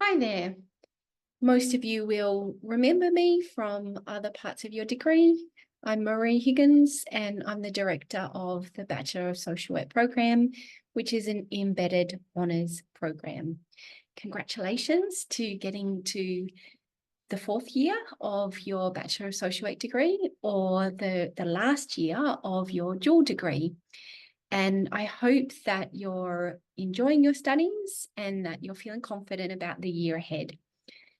Hi there. Most of you will remember me from other parts of your degree. I'm Marie Higgins and I'm the director of the Bachelor of Social Work program, which is an embedded honours program. Congratulations to getting to the fourth year of your Bachelor of Social Work degree or the last year of your dual degree. And I hope that you're enjoying your studies and that you're feeling confident about the year ahead.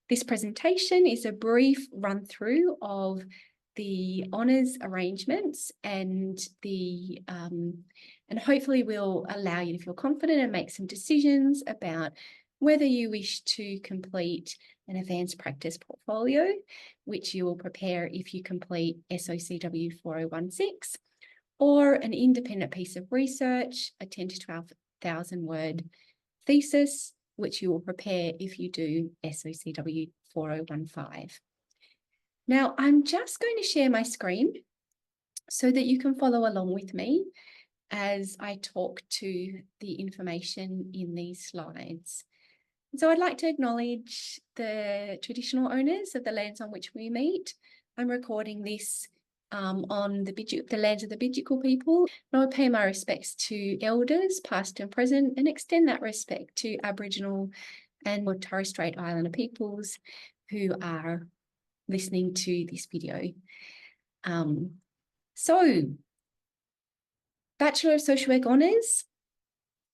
This presentation is a brief run through of the honours arrangements and hopefully will allow you to feel confident and make some decisions about whether you wish to complete an advanced practice portfolio, which you will prepare if you complete SOCW 4016, or an independent piece of research, a 10 to 12,000 word thesis, which you will prepare if you do SOCW 4015. Now, I'm just going to share my screen so that you can follow along with me as I talk to the information in these slides. So I'd like to acknowledge the traditional owners of the lands on which we meet. I'm recording this on the lands of the Bidjigal people. And I pay my respects to elders, past and present, and extend that respect to Aboriginal and Torres Strait Islander peoples who are listening to this video. So, Bachelor of Social Work Honours,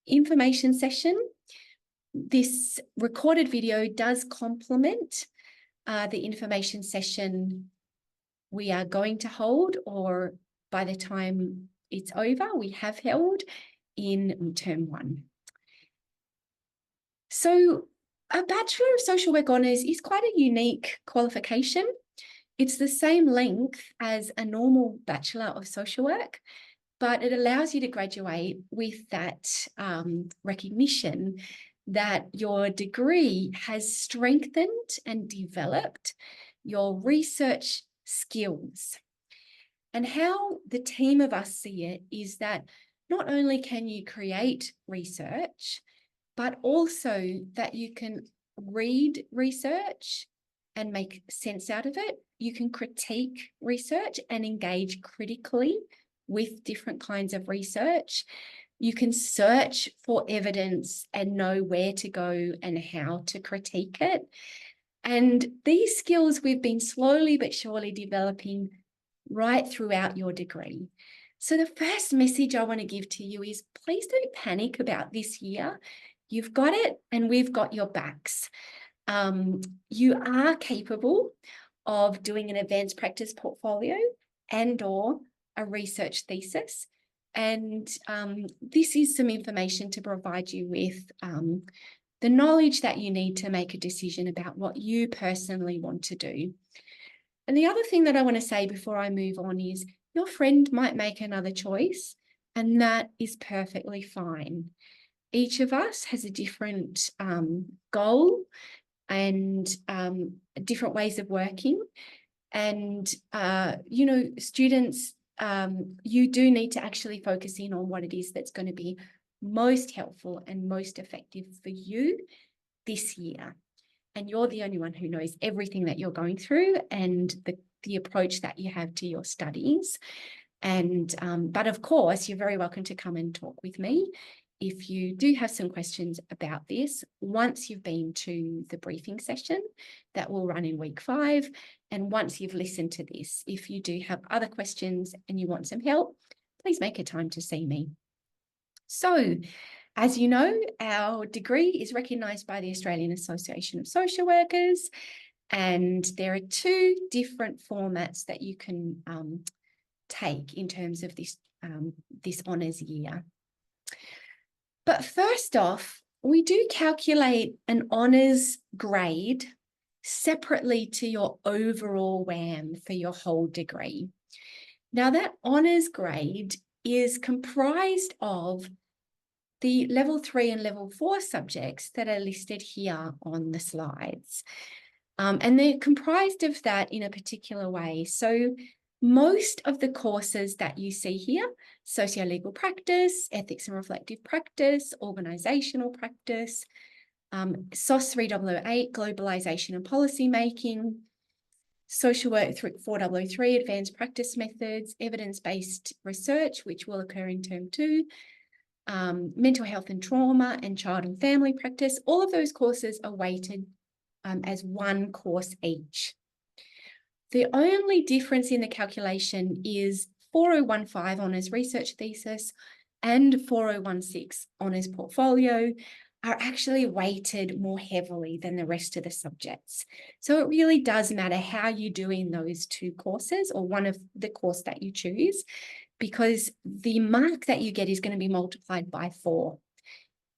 information session. This recorded video does complement the information session we are going to hold, or by the time it's over, we have held in term 1. So a Bachelor of Social Work Honours is quite a unique qualification. It's the same length as a normal Bachelor of Social Work, but it allows you to graduate with that recognition that your degree has strengthened and developed your research skills. And how the team of us see it is that not only can you create research, but also that you can read research and make sense out of it. You can critique research and engage critically with different kinds of research. You can search for evidence and know where to go and how to critique it. And these skills we've been slowly but surely developing right throughout your degree. So the first message I want to give to you is please don't panic about this year. You've got it and we've got your backs. You are capable of doing an advanced practice portfolio and/or a research thesis. And this is some information to provide you with the knowledge that you need to make a decision about what you personally want to do. And the other thing that I want to say before I move on is your friend might make another choice, and that is perfectly fine. Each of us has a different goal and different ways of working. And, students, you do need to actually focus in on what it is that's going to be most helpful and most effective for you this year. And you're the only one who knows everything that you're going through and the approach that you have to your studies. And but of course, you're very welcome to come and talk with me if you do have some questions about this once you've been to the briefing session that will run in week 5. And once you've listened to this, if you do have other questions and you want some help, please make a time to see me. So, as you know, our degree is recognised by the Australian Association of Social Workers, and there are 2 different formats that you can take in terms of this honours year. But first off, we do calculate an honours grade separately to your overall WAM for your whole degree. Now, that honours grade is comprised of the level 3 and level 4 subjects that are listed here on the slides. And they're comprised of that in a particular way. So most of the courses that you see here, socio-legal practice, ethics and reflective practice, organisational practice, SOS 3008, Globalisation and Policy Making, Social Work 4003, Advanced Practice Methods, Evidence-Based Research, which will occur in Term 2, Mental Health and Trauma, and Child and Family Practice. All of those courses are weighted as one course each. The only difference in the calculation is 4015 Honours Research Thesis and 4016 Honours Portfolio are actually weighted more heavily than the rest of the subjects. So it really does matter how you do in those two courses, or one of the course that you choose, because the mark that you get is going to be multiplied by 4.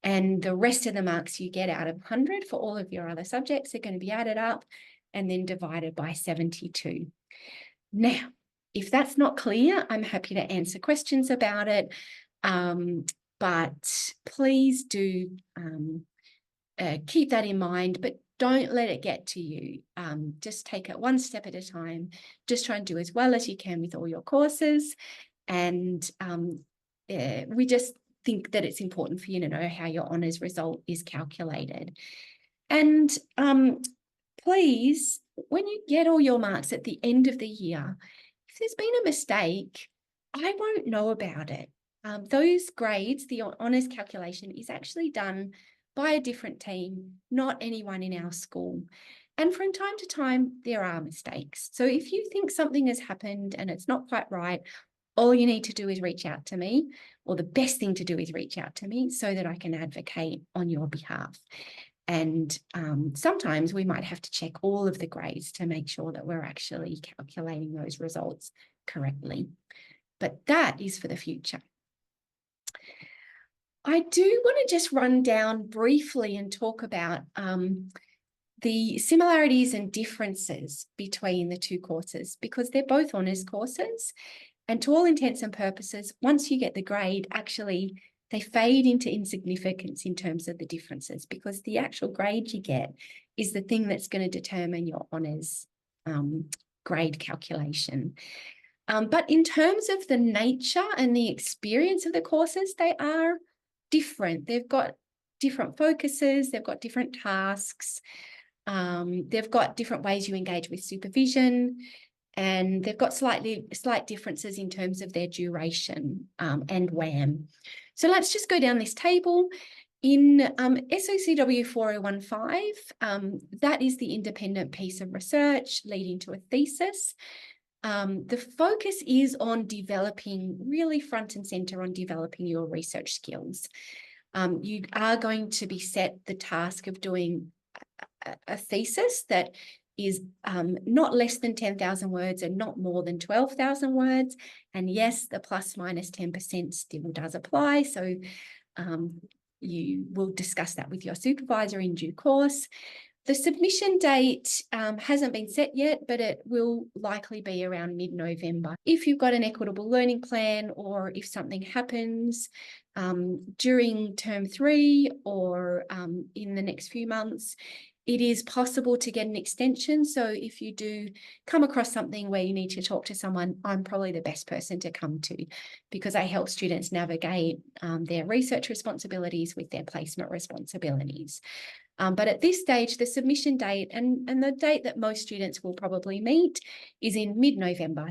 And the rest of the marks you get out of 100 for all of your other subjects are going to be added up and then divided by 72. Now, if that's not clear, I'm happy to answer questions about it. But please do keep that in mind, but don't let it get to you. Just take it one step at a time. Just try and do as well as you can with all your courses. And we just think that it's important for you to know how your honours result is calculated. And please, when you get all your marks at the end of the year, if there's been a mistake, I won't know about it. Those grades, the honours calculation, is actually done by a different team, not anyone in our school. And from time to time, there are mistakes. So if you think something has happened and it's not quite right, all you need to do is reach out to me, or the best thing to do is reach out to me so that I can advocate on your behalf. And sometimes we might have to check all of the grades to make sure that we're actually calculating those results correctly. But that is for the future. I do want to just run down briefly and talk about the similarities and differences between the two courses, because they're both honours courses. And to all intents and purposes, once you get the grade, actually, they fade into insignificance in terms of the differences, because the actual grade you get is the thing that's going to determine your honours grade calculation. But in terms of the nature and the experience of the courses, they are different. They've got different focuses, they've got different tasks, they've got different ways you engage with supervision, and they've got slight differences in terms of their duration and WAM. So let's just go down this table. In SOCW 4015, that is the independent piece of research leading to a thesis. The focus is on developing, really front and center on developing your research skills. You are going to be set the task of doing a thesis that is not less than 10,000 words and not more than 12,000 words. And yes, the plus minus 10% still does apply. So you will discuss that with your supervisor in due course. The submission date hasn't been set yet, but it will likely be around mid-November. If you've got an equitable learning plan, or if something happens during term 3 or in the next few months, it is possible to get an extension. So if you do come across something where you need to talk to someone, I'm probably the best person to come to, because I help students navigate their research responsibilities with their placement responsibilities. But at this stage, the submission date and the date that most students will probably meet is in mid-November.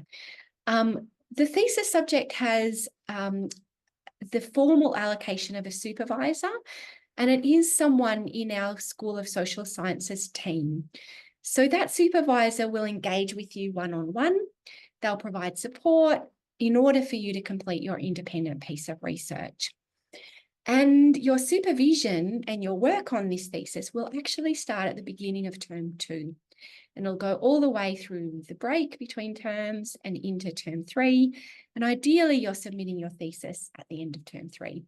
The thesis subject has the formal allocation of a supervisor, and it is someone in our School of Social Sciences team. So that supervisor will engage with you one-on-one. They'll provide support in order for you to complete your independent piece of research. And your supervision and your work on this thesis will actually start at the beginning of term 2. And it'll go all the way through the break between terms and into term 3. And ideally, you're submitting your thesis at the end of term 3.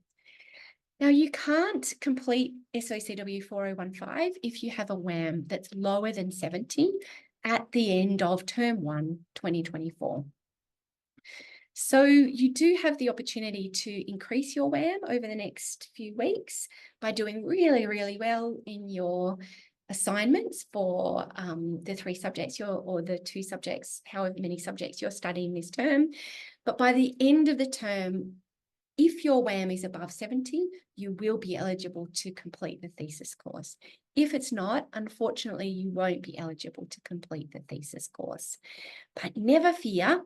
Now, you can't complete SOCW 4015 if you have a WAM that's lower than 70 at the end of term 1, 2024. So you do have the opportunity to increase your WAM over the next few weeks by doing really, really well in your assignments for the 3 subjects or the 2 subjects, however many subjects you're studying this term. But by the end of the term, If your WAM is above 70, you will be eligible to complete the thesis course. If it's not, unfortunately, you won't be eligible to complete the thesis course. But never fear,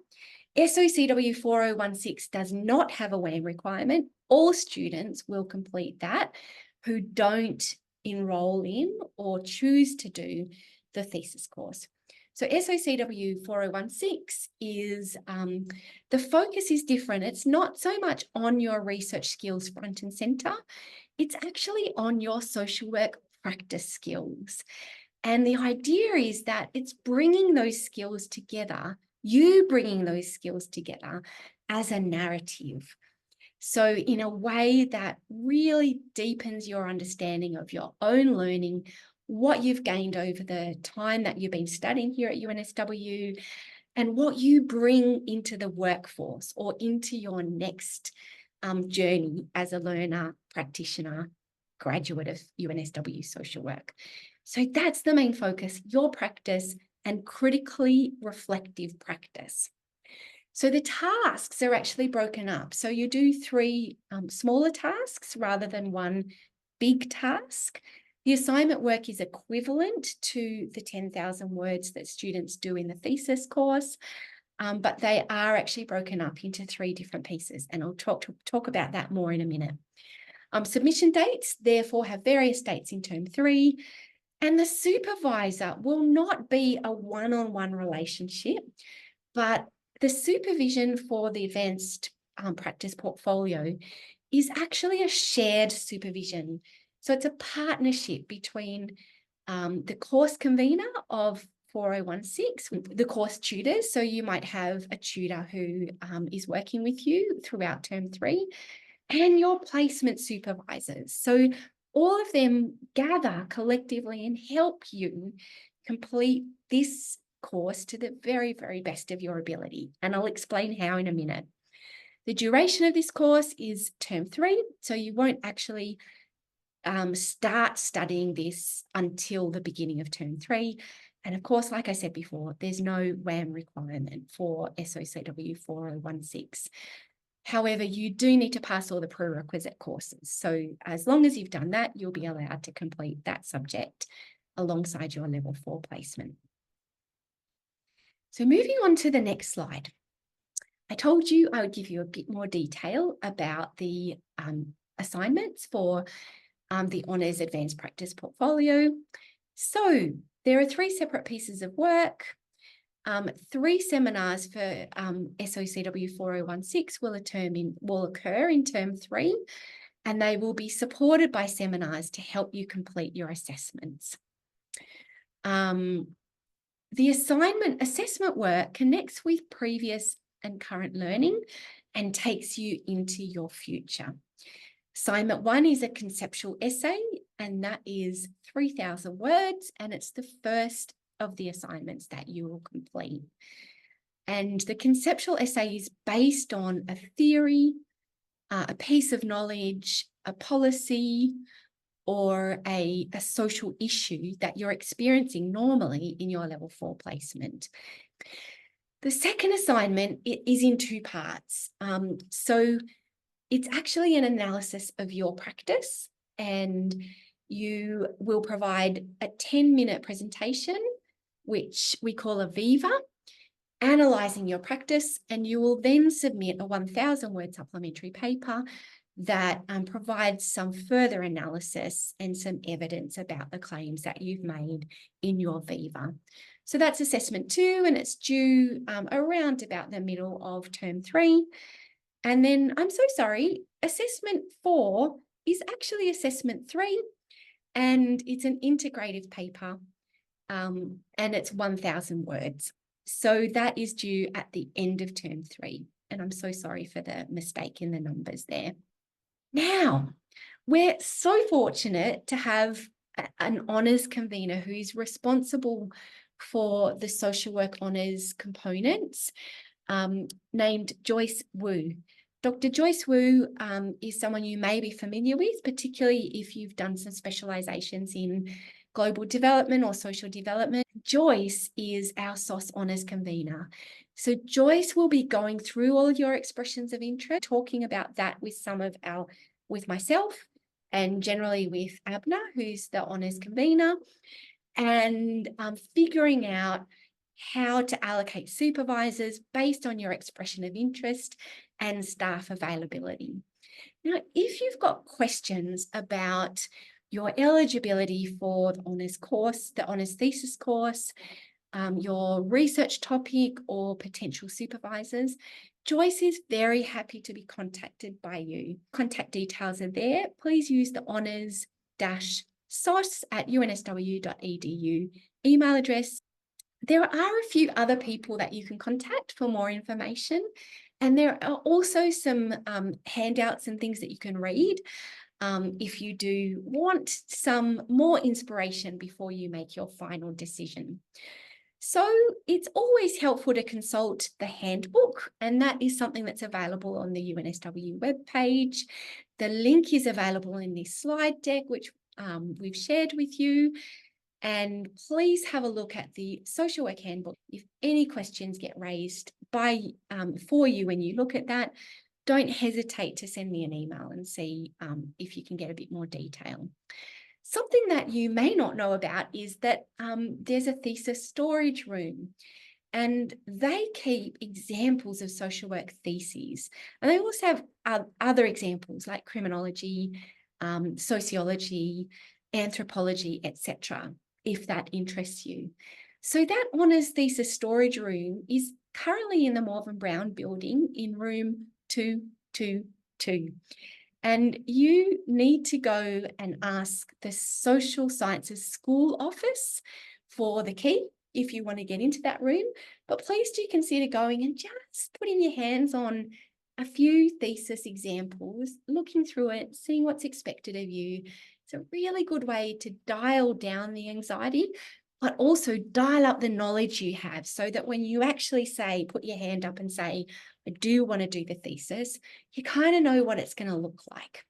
SOCW 4016 does not have a WAM requirement. All students will complete that who don't enroll in or choose to do the thesis course. So SOCW 4016 is, the focus is different. It's not so much on your research skills front and center. It's actually on your social work practice skills. And the idea is that it's bringing those skills together, you bringing those skills together as a narrative. So in a way that really deepens your understanding of your own learning, what you've gained over the time that you've been studying here at UNSW, and what you bring into the workforce or into your next journey as a learner, practitioner, graduate of UNSW social work. So that's the main focus, your practice and critically reflective practice. So the tasks are actually broken up. So you do 3 smaller tasks rather than one big task. The assignment work is equivalent to the 10,000 words that students do in the thesis course, but they are actually broken up into 3 different pieces, and I'll talk about that more in a minute. Submission dates, therefore, have various dates in term 3, and the supervisor will not be a one-on-one relationship, but the supervision for the advanced practice portfolio is actually a shared supervision. So it's a partnership between the course convener of 4016, the course tutors. So you might have a tutor who is working with you throughout term 3, and your placement supervisors. So all of them gather collectively and help you complete this course to the very, very best of your ability. And I'll explain how in a minute. The duration of this course is term 3, so you won't actually start studying this until the beginning of term 3. And of course, like I said before, there's no WAM requirement for SOCW 4016. However, you do need to pass all the prerequisite courses. So as long as you've done that, you'll be allowed to complete that subject alongside your level 4 placement. So moving on to the next slide. I told you I would give you a bit more detail about the assignments for the Honours Advanced Practice Portfolio. So there are 3 separate pieces of work. 3 seminars for SOCW 4016 will occur in term 3, and they will be supported by seminars to help you complete your assessments. The assessment work connects with previous and current learning and takes you into your future. Assignment 1 is a conceptual essay, and that is 3,000 words, and it's the first of the assignments that you will complete. And the conceptual essay is based on a theory, a piece of knowledge, a policy, or a social issue that you're experiencing normally in your level 4 placement. The second assignment is in 2 parts. So it's actually an analysis of your practice, and you will provide a 10-minute presentation, which we call a Viva, analysing your practice, and you will then submit a 1,000-word supplementary paper that provides some further analysis and some evidence about the claims that you've made in your Viva. So that's assessment 2, and it's due around about the middle of term 3. And then, I'm so sorry, assessment 4 is actually assessment 3, and it's an integrative paper, and it's 1,000 words. So that is due at the end of term 3. And I'm so sorry for the mistake in the numbers there. Now, we're so fortunate to have an honours convener who's responsible for the social work honours components, named Joyce Wu. Dr. Joyce Wu is someone you may be familiar with, particularly if you've done some specialisations in global development or social development. Joyce is our SOS Honours convener. So Joyce will be going through all your expressions of interest, talking about that with myself, and generally with Abner, who's the honours convener, and figuring out how to allocate supervisors based on your expression of interest and staff availability. Now, if you've got questions about your eligibility for the honours course, the honours thesis course, your research topic, or potential supervisors, Joyce is very happy to be contacted by you. Contact details are there. Please use the honours-sos@unsw.edu email address. There are a few other people that you can contact for more information, and there are also some handouts and things that you can read if you do want some more inspiration before you make your final decision. So it's always helpful to consult the handbook, and that is something that's available on the UNSW webpage. The link is available in this slide deck, which we've shared with you. And please have a look at the social work handbook. If any questions get raised for you when you look at that, don't hesitate to send me an email and see if you can get a bit more detail. Something that you may not know about is that there's a thesis storage room, and they keep examples of social work theses. And they also have other examples like criminology, sociology, anthropology, etc., if that interests you. So that honours thesis storage room is currently in the Morven Brown building in room 222. And you need to go and ask the Social Sciences School office for the key if you want to get into that room. But please do consider going and just putting your hands on a few thesis examples, looking through it, seeing what's expected of you. It's a really good way to dial down the anxiety, but also dial up the knowledge you have, so that when you actually put your hand up and say, I do want to do the thesis, you kind of know what it's going to look like.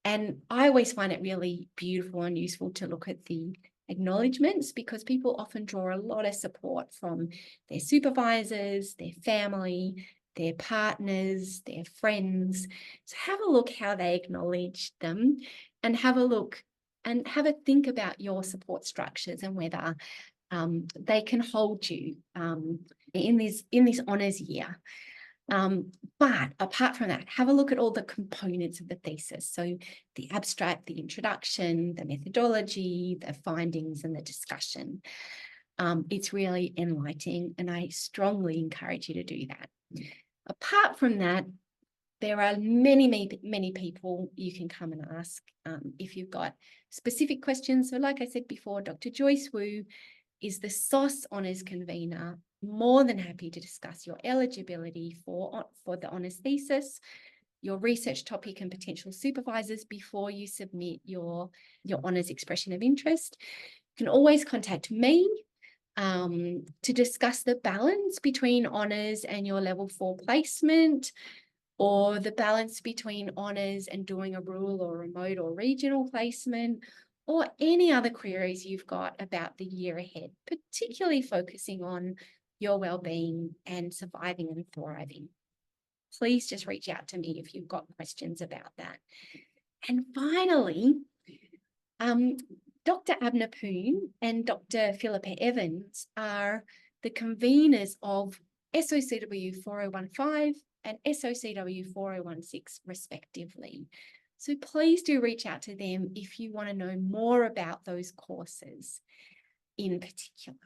And I always find it really beautiful and useful to look at the acknowledgements, because people often draw a lot of support from their supervisors, their family, their partners, their friends. So have a look how they acknowledge them, and have a think about your support structures and whether they can hold you in this honours year. But apart from that, have a look at all the components of the thesis. So the abstract, the introduction, the methodology, the findings, and the discussion. It's really enlightening, and I strongly encourage you to do that. Apart from that, there are many people you can come and ask if you've got specific questions. So like I said before, Dr. Joyce Wu is the SOS Honours convener, more than happy to discuss your eligibility for the honours thesis, your research topic, and potential supervisors before you submit your honours expression of interest. You can always contact me to discuss the balance between honours and your level 4 placement, or the balance between honours and doing a rural or remote or regional placement, or any other queries you've got about the year ahead, particularly focusing on your well-being and surviving and thriving. Please just reach out to me if you've got questions about that. And finally, Dr. Abner Poon and Dr. Philippa Evans are the conveners of SOCW 4015 and SOCW 4016 respectively. So please do reach out to them if you want to know more about those courses in particular.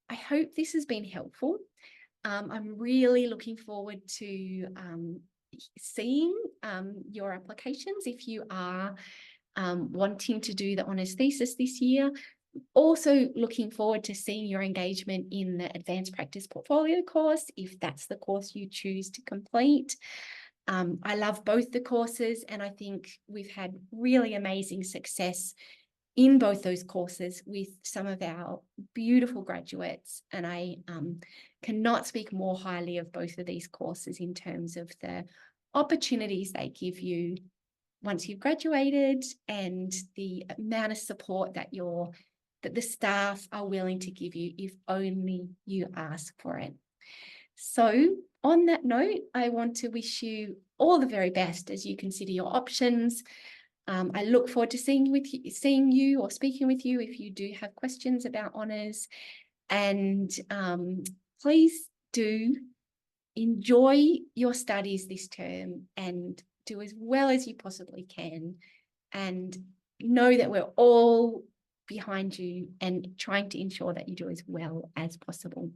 I hope this has been helpful. I'm really looking forward to seeing your applications if you are wanting to do the honours thesis this year. Also looking forward to seeing your engagement in the Advanced Practice Portfolio course, if that's the course you choose to complete. I love both the courses, and I think we've had really amazing success in both those courses with some of our beautiful graduates. And I cannot speak more highly of both of these courses in terms of the opportunities they give you once you've graduated, and the amount of support that the staff are willing to give you if only you ask for it. So on that note, I want to wish you all the very best as you consider your options. I look forward to seeing you or speaking with you if you do have questions about honours. And please do enjoy your studies this term and do as well as you possibly can. And know that we're all behind you and trying to ensure that you do as well as possible.